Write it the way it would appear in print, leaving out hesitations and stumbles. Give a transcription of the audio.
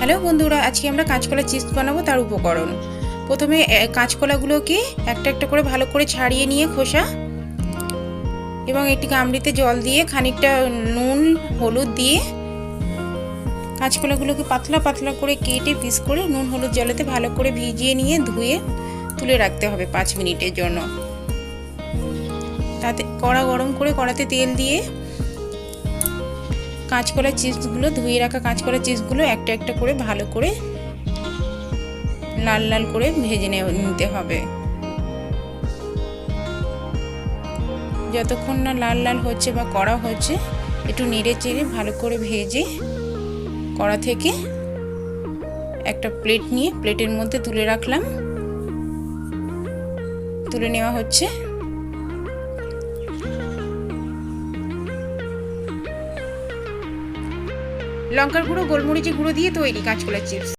Hello বন্ধুরা, আজকে আমরা কাঁচকলা চিপস বানাবো। তার উপকরণ, প্রথমে কাঁচকলাগুলোকে একটা একটা করে ভালো করে ছাড়িয়ে নিয়ে খোসা, এবং একটি গামলিতে জল দিয়ে খানিকটা নুন হলুদ দিয়ে কাঁচকলাগুলোকে পাতলা পাতলা করে কেটে পিস করে নুন হলুদ জলেতে ভালো করে ভিজিয়ে নিয়ে ধুয়ে তুলে রাখতে হবে 5 মিনিটের জন্য। তাতে কড়া গরম করে কড়াতে তেল দিয়ে কাঁচকলা চিপসগুলো, ধুয়ে রাখা কাঁচকলা চিপসগুলো একটা একটা করে ভালো করে লাল লাল করে ভেজে নিতে হবে। যতক্ষণ না লাল লাল হচ্ছে বা কড়া হচ্ছে, একটু নেড়ে চেড়ে ভালো করে ভেজে কড়া থেকে একটা প্লেট নিয়ে প্লেটের মধ্যে তুলে রাখলাম। তুলে নেওয়া হচ্ছে। লঙ্কার গুঁড়ো, গোলমরিচের গুঁড়ো দিয়ে তৈরি কাঁচকলা চিপস।